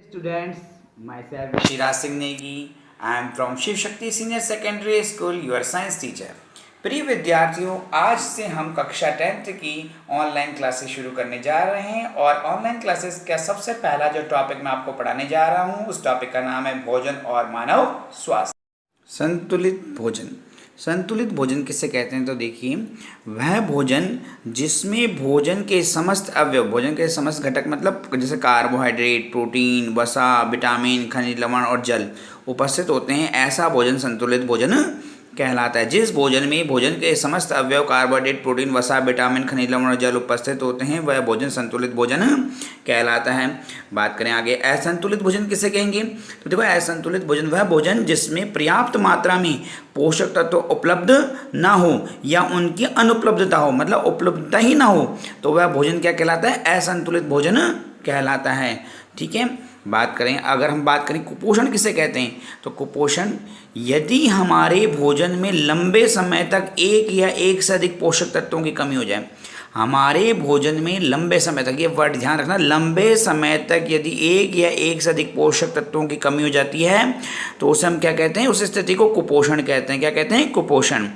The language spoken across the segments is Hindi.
Students, myself Shiraj Singh Negi. I am from Shiv Shakti Senior Secondary School, your science teacher. प्रिय विद्यार्थियों, आज से हम कक्षा 10th की ऑनलाइन क्लासेस शुरू करने जा रहे हैं और ऑनलाइन क्लासेस का सबसे पहला जो टॉपिक मैं आपको पढ़ाने जा रहा हूँ उस टॉपिक का नाम है भोजन और मानव स्वास्थ्य। संतुलित भोजन। संतुलित भोजन किसे कहते हैं? तो देखिए, वह भोजन जिसमें भोजन के समस्त अवयव, भोजन के समस्त घटक मतलब जैसे कार्बोहाइड्रेट, प्रोटीन, वसा, विटामिन, खनिज लवण और जल उपस्थित होते हैं, ऐसा भोजन संतुलित भोजन कहलाता है। जिस भोजन में भोजन के समस्त अवयव कार्बोहाइड्रेट, प्रोटीन, वसा, विटामिन, खनिज लवण और जल उपस्थित होते हैं वह भोजन संतुलित भोजन कहलाता है। बात करें आगे, असंतुलित भोजन किसे कहेंगे? तो देखो, असंतुलित भोजन वह भोजन जिसमें पर्याप्त मात्रा में पोषक तत्व उपलब्ध ना हो या उनकी अनुपलब्धता हो, मतलब उपलब्धता ही ना हो, तो वह भोजन क्या कहलाता है? असंतुलित भोजन कहलाता है। ठीक है। बात करें, अगर हम बात करें कुपोषण किसे कहते हैं? तो कुपोषण यदि हमारे भोजन में लंबे समय तक एक या एक से अधिक पोषक तत्वों की कमी हो जाए, हमारे भोजन में लंबे समय तक, ये वर्ड ध्यान रखना, लंबे समय तक यदि एक या एक से अधिक पोषक तत्वों की कमी हो जाती है तो उसे हम क्या कहते हैं? उस स्थिति को कुपोषण कहते हैं। क्या कहते हैं? कुपोषण।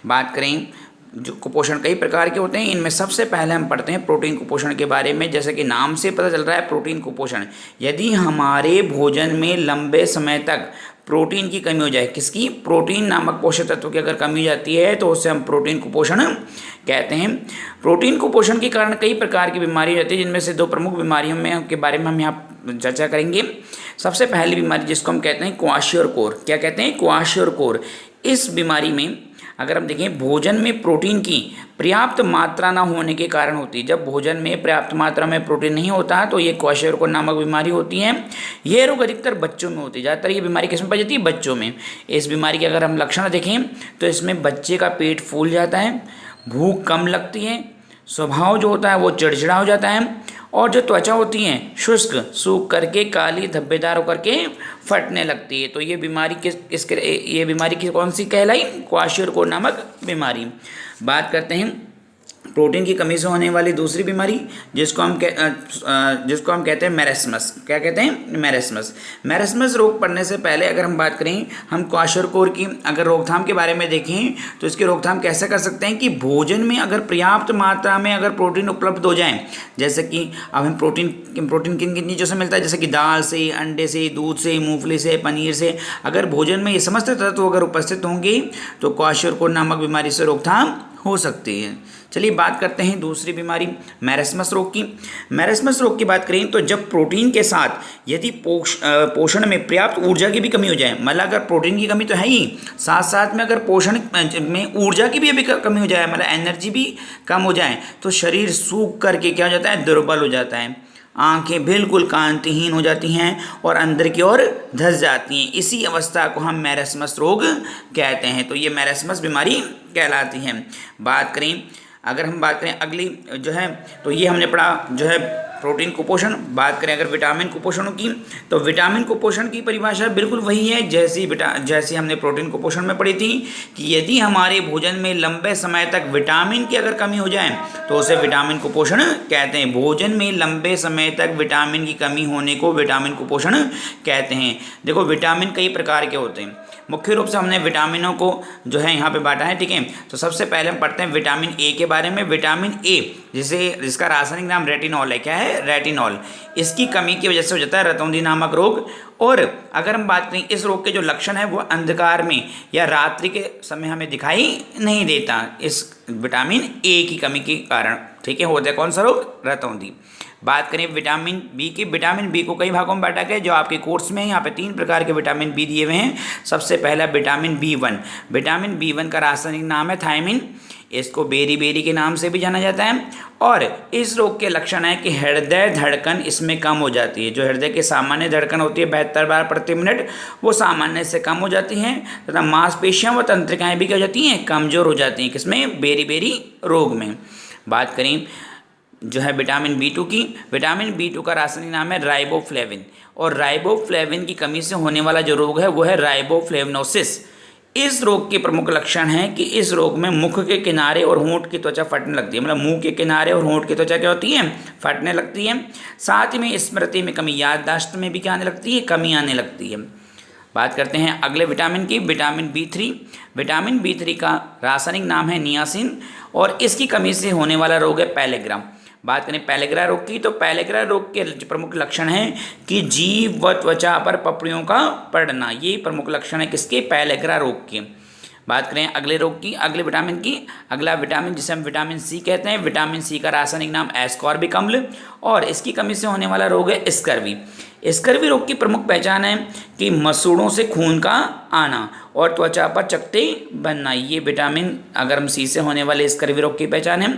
बात करें, जो कुपोषण कई प्रकार के होते हैं, इनमें सबसे पहले हम पढ़ते हैं प्रोटीन कुपोषण के बारे में। जैसे कि नाम से पता चल रहा है, प्रोटीन कुपोषण, यदि हमारे भोजन में लंबे समय तक प्रोटीन की कमी हो जाए, किसकी? प्रोटीन नामक पोषक तत्व की अगर कमी हो जाती है तो उसे हम प्रोटीन कुपोषण कहते हैं। प्रोटीन कुपोषण के कारण कई प्रकार की बीमारी होती है, जिनमें से दो प्रमुख बीमारियों में के बारे में हम यहाँ चर्चा करेंगे। सबसे पहली बीमारी जिसको हम कहते हैं क्वाशियोरकोर। क्या कहते हैं? क्वाशियोरकोर। इस बीमारी में अगर हम देखें, भोजन में प्रोटीन की पर्याप्त मात्रा न होने के कारण होती है। जब भोजन में पर्याप्त मात्रा में प्रोटीन नहीं होता तो ये क्वाशियोरकोर नामक बीमारी होती है। ये रोग अधिकतर बच्चों में होती है। ज़्यादातर ये बीमारी किसमें पाई जाती है? बच्चों में। इस बीमारी के अगर हम लक्षण देखें तो इसमें बच्चे का पेट फूल जाता है, भूख कम लगती है, स्वभाव जो होता है वो चिड़चिड़ा हो जाता है और जो त्वचा होती है शुष्क, सूख करके काली धब्बेदार होकर के फटने लगती है। तो ये बीमारी ये बीमारी की कौन सी कहलाई? क्वाशियोरकोर नामक बीमारी। बात करते हैं प्रोटीन की कमी से होने वाली दूसरी बीमारी जिसको हम कहते हैं मैरेस्मस। क्या कहते हैं? मैरेस्मस। मैरेस्मस रोग पड़ने से पहले अगर हम बात करें, हम क्वाशियोरकोर की अगर रोकथाम के बारे में देखें तो इसकी रोकथाम कैसे कर सकते हैं कि भोजन में अगर पर्याप्त मात्रा में अगर प्रोटीन उपलब्ध हो जाए, जैसे कि अब हम प्रोटीन किन किन चीज़ों से मिलता है, जैसे कि दाल से, अंडे से, दूध से, मूंगफली से, पनीर से, अगर भोजन में ये समस्त तत्व अगर उपस्थित होंगे तो क्वाशियोरकोर नामक बीमारी से रोकथाम हो सकती है। चलिए बात करते हैं दूसरी बीमारी मैरेस्मस रोग की। मैरेस्मस रोग की बात करें तो जब प्रोटीन के साथ यदि पोषण में पर्याप्त ऊर्जा की भी कमी हो जाए, मतलब अगर प्रोटीन की कमी तो है ही, साथ साथ में अगर पोषण में ऊर्जा की भी अभी कमी हो जाए, मतलब एनर्जी भी कम हो जाए, तो शरीर सूख करके क्या हो जाता है? दुर्बल हो जाता है, आंखें बिल्कुल कांतिहीन हो जाती हैं और अंदर की ओर धंस जाती हैं। इसी अवस्था को हम मैरेस्मस रोग कहते हैं। तो ये मैरेस्मस बीमारी कहलाती है। बात करें, अगर हम बात करें अगली जो है, तो ये हमने पढ़ा जो है प्रोटीन कुपोषण। बात करें अगर विटामिन कुपोषणों की, तो विटामिन कुपोषण की परिभाषा बिल्कुल वही है जैसी हमने प्रोटीन कुपोषण में पढ़ी थी कि यदि हमारे भोजन में लंबे समय तक विटामिन की अगर कमी हो जाए तो उसे विटामिन कुपोषण कहते हैं। भोजन में लंबे समय तक विटामिन की कमी होने को विटामिन कुपोषण कहते हैं। देखो, विटामिन कई प्रकार के होते हैं। मुख्य रूप से हमने विटामिनों को जो है यहाँ पे बांटा है। ठीक है। तो सबसे पहले हम पढ़ते हैं विटामिन ए के बारे में। विटामिन ए जिसका रासायनिक नाम रेटिनॉल है। क्या है? रेटिनॉल। इसकी कमी की वजह से हो जाता है रतौंधी नामक रोग। और अगर हम बात करें, इस रोग के जो लक्षण है वो अंधकार में या रात्रि के समय हमें दिखाई नहीं देता इस विटामिन ए की कमी के कारण। ठीक है। होता है कौन सा रोग? रतौंधी। बात करें विटामिन बी की। विटामिन बी को कई भागों में बांटा गया जो आपके कोर्स में यहाँ पे 3 प्रकार के विटामिन बी दिए हुए हैं। सबसे पहला विटामिन बी1। विटामिन बी1 का रासायनिक नाम है थायमिन। इसको बेरी के नाम से भी जाना जाता है। और इस रोग के लक्षण है कि हृदय धड़कन इसमें कम हो जाती है। जो हृदय की सामान्य धड़कन होती है 72 बार प्रति मिनट, वो सामान्य से कम हो जाती हैं तथा मांसपेशियां व तंत्रिकाएं भी क्या हो जाती हैं? कमजोर हो जाती हैं। किसमें? बेरी रोग में। बात करें जो है विटामिन बी2 की। विटामिन बी2 का रासायनिक नाम है राइबोफ्लेविन। और राइबोफ्लेविन की कमी से होने वाला जो रोग है वो है राइबोफ्लेविनोसिस। इस रोग के प्रमुख लक्षण है कि इस रोग में मुख के किनारे और होंठ की त्वचा फटने लगती है, मतलब मुंह के किनारे और होंठ की त्वचा क्या होती है, फटने लगती है। साथ ही में स्मृति में कमी, याददाश्त में भी क्या आने लगती है, कमी आने लगती है। बात करते हैं अगले विटामिन की, विटामिन B3। विटामिन B3 का रासायनिक नाम है नियासिन और इसकी कमी से होने वाला रोग है पैलेग्रा। बात करें पैलेग्रा रोग की, तो पैलेग्रा रोग के प्रमुख लक्षण हैं कि जीभ व त्वचा पर पपड़ियों का पड़ना, ये प्रमुख लक्षण है किसके, पैलेग्रा रोग के। बात करें अगले रोग की, अगले विटामिन की, अगला विटामिन जिसे हम विटामिन सी कहते हैं। विटामिन सी का रासायनिक नाम एस्कॉर्बिक अम्ल और इसकी कमी से होने वाला रोग है स्कर्वी। स्कर्वी रोग की प्रमुख पहचान है कि मसूड़ों से खून का आना और त्वचा पर चकत्ते बनना, ये विटामिन अगर हम सी से होने वाले स्कर्वी रोग की पहचान है।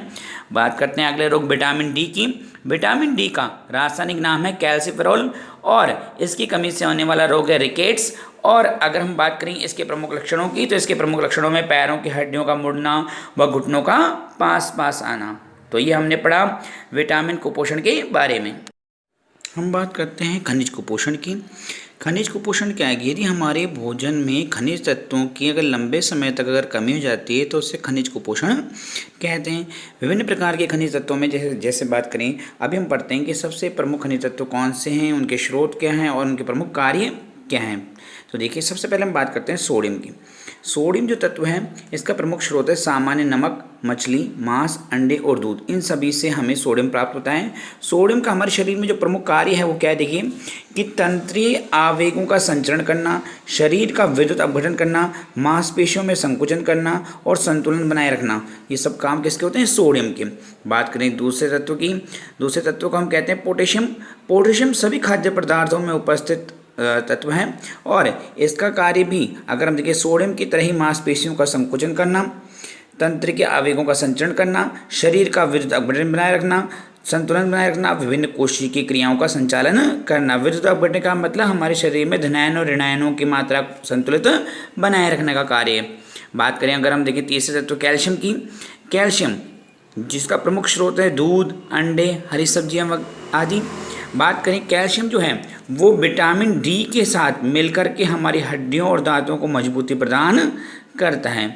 बात करते हैं अगले रोग विटामिन डी की। विटामिन डी का रासायनिक नाम है कैल्सिफेरॉल और इसकी कमी से होने वाला रोग है रिकेट्स। और अगर हम बात करें इसके प्रमुख लक्षणों की, तो इसके प्रमुख लक्षणों में पैरों की हड्डियों का मुड़ना व घुटनों का पास पास आना। तो ये हमने पढ़ा विटामिन कुपोषण के बारे में। हम बात करते हैं खनिज कुपोषण की। खनिज कुपोषण क्या है, यदि हमारे भोजन में खनिज तत्वों की अगर लंबे समय तक अगर कमी हो जाती है तो उससे खनिज कुपोषण कहते हैं। विभिन्न प्रकार के खनिज तत्वों में जैसे बात करें, अभी हम पढ़ते हैं कि सबसे प्रमुख खनिज तत्व कौन से हैं, उनके स्रोत क्या हैं और उनके प्रमुख कार्य क्या हैं। तो देखिए सबसे पहले हम बात करते हैं सोडियम की। सोडियम जो तत्व है इसका प्रमुख स्रोत है सामान्य नमक, मछली, मांस, अंडे और दूध, इन सभी से हमें सोडियम प्राप्त होता है। सोडियम का हमारे शरीर में जो प्रमुख कार्य है वो क्या है, देखिए कि तंत्रीय आवेगों का संचरण करना, शरीर का विद्युत अपघटन करना, मांसपेशियों में संकुचन करना और संतुलन बनाए रखना, ये सब काम किसके होते हैं, सोडियम के। बात करें दूसरे तत्व की, दूसरे तत्व को हम कहते हैं पोटेशियम। पोटेशियम सभी खाद्य पदार्थों में उपस्थित तत्व है और इसका कार्य भी अगर हम देखें सोडियम की तरह ही मांसपेशियों का संकुचन करना, तंत्र के आवेगों का संचरण करना, शरीर का विद्युत अपघटन बनाए रखना, संतुलन बनाए रखना, विभिन्न कोशिकीय क्रियाओं का संचालन करना। विद्युत अपघटन का मतलब हमारे शरीर में धनायनों और ऋणायनों की मात्रा संतुलित बनाए रखने का कार्य है। बात करें अगर हम देखें तीसरे तत्व कैल्शियम की। कैल्शियम जिसका प्रमुख स्रोत है दूध, अंडे, हरी सब्जियां आदि। बात करें कैल्शियम जो है वो विटामिन डी के साथ मिलकर के हमारी हड्डियों और दांतों को मजबूती प्रदान करता है।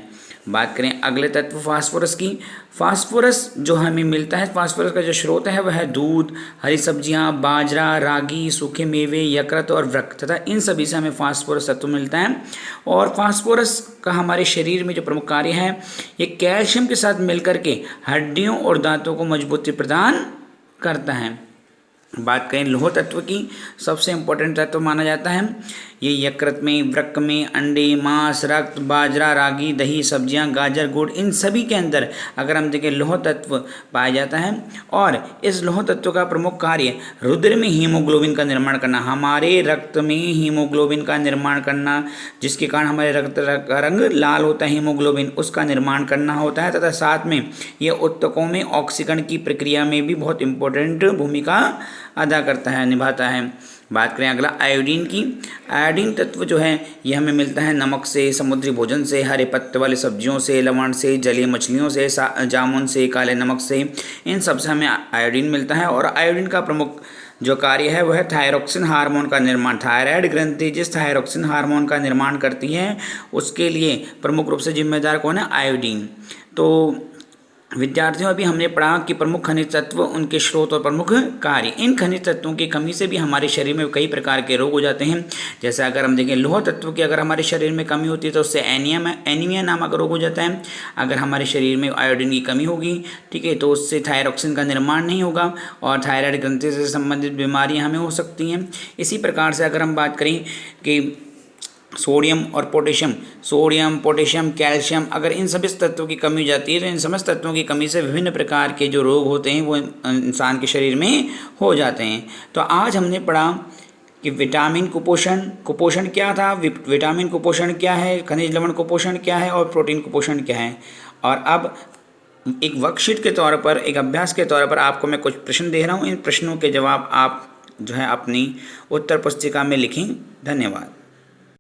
बात करें अगले तत्व फास्फोरस की। फास्फोरस जो हमें मिलता है, फास्फोरस का जो स्रोत है वह है दूध, हरी सब्जियां, बाजरा, रागी, सूखे मेवे, यकृत और वृक्क तथा इन सभी से हमें फास्फोरस तत्व मिलता है। और फास्फोरस का हमारे शरीर में जो प्रमुख कार्य है ये कैल्शियम के साथ मिलकर के हड्डियों और दांतों को मजबूती प्रदान करता है। बात करें लौह तत्व की, सबसे इम्पोर्टेंट तत्व माना जाता है ये यकृत में, वृक्क में, अंडे, मांस, रक्त, बाजरा, रागी, दही, सब्जियां, गाजर, गुड़, इन सभी के अंदर अगर हम देखें लौह तत्व पाया जाता है। और इस लौह तत्व का प्रमुख कार्य रुधिर में हीमोग्लोबिन का निर्माण करना, हमारे रक्त में हीमोग्लोबिन का निर्माण करना, जिसके कारण हमारे रक्त का रंग लाल होता है, हीमोग्लोबिन उसका निर्माण करना होता है। तथा साथ में यह ऊतकों में ऑक्सीकरण की प्रक्रिया में भी बहुत इंपॉर्टेंट भूमिका अदा करता है, निभाता है। बात करें अगला आयोडीन की। आयोडीन तत्व जो है ये हमें मिलता है नमक से, समुद्री भोजन से, हरे पत्ते वाले सब्जियों से, लवण से, जलीय मछलियों से, जामुन से, काले नमक से, इन सब से हमें आयोडीन मिलता है। और आयोडीन का प्रमुख जो कार्य है वह है थायरोक्सिन हार्मोन का निर्माण। थायराइड ग्रंथि जिस थायरोक्सिन हार्मोन का निर्माण करती है उसके लिए प्रमुख रूप से जिम्मेदार कौन है, आयोडीन। तो विद्यार्थियों अभी हमने पढ़ा कि प्रमुख खनिज तत्व, उनके स्रोत और प्रमुख कार्य। इन खनिज तत्वों की कमी से भी हमारे शरीर में कई प्रकार के रोग हो जाते हैं। जैसे अगर हम देखें लौह तत्व की अगर हमारे शरीर में कमी होती है तो उससे एनीमिया नामक रोग हो जाता है। अगर हमारे शरीर में आयोडीन की कमी होगी, ठीक है, तो उससे थायरोक्सिन का निर्माण नहीं होगा और थायराइड ग्रंथि से संबंधित बीमारियाँ हमें हो सकती हैं। इसी प्रकार से अगर हम बात करें कि सोडियम और पोटेशियम, सोडियम, पोटेशियम, कैल्शियम, अगर इन सभी तत्वों की कमी हो जाती है तो इन समस्त तत्वों की कमी से विभिन्न प्रकार के जो रोग होते हैं वो इंसान के शरीर में हो जाते हैं। तो आज हमने पढ़ा कि विटामिन कुपोषण क्या था, विटामिन कुपोषण क्या है, खनिज लवण कुपोषण क्या है और प्रोटीन कुपोषण क्या है। और अब एक वर्कशीट के तौर पर, एक अभ्यास के तौर पर आपको मैं कुछ प्रश्न दे रहा हूँ। इन प्रश्नों के जवाब आप जो है अपनी उत्तर पुस्तिका में लिखें। धन्यवाद।